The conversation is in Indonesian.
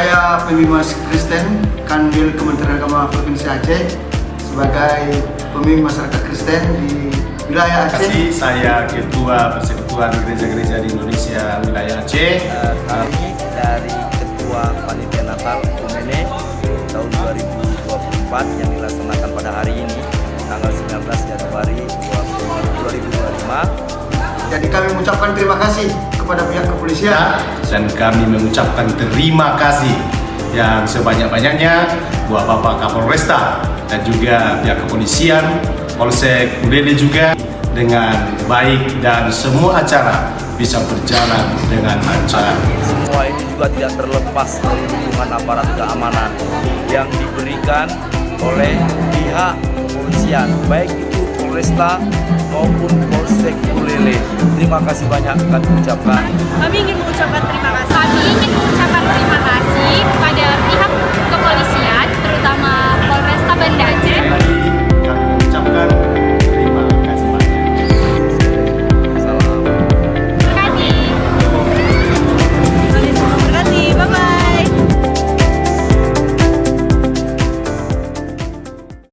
Saya Pemimas Kristen, Kanwil Kementerian Agama Provinsi Aceh, sebagai pemimpin masyarakat Kristen di wilayah Aceh. Saya Ketua Persekutuan Gereja-Gereja di Indonesia wilayah Aceh. Kami dari Ketua Panitia Natal Umene tahun 2024 yang dilaksanakan pada hari ini, tanggal 19 Januari 2025. Jadi kami mengucapkan terima kasih kepada pihak kepolisian Dan kami mengucapkan terima kasih yang sebanyak-banyaknya buat Bapak Kapolresta dan juga pihak kepolisian, Polsek Bulele juga, dengan baik dan semua acara bisa berjalan dengan lancar. Semua ini juga tidak terlepas dari dukungan aparat keamanan yang diberikan oleh pihak kepolisian, baik itu Polresta maupun Polsek Bulele. Terima kasih banyak kami ucapkan. Kami ingin mengucapkan terima kasih. Kami ingin mengucapkan terima kasih kepada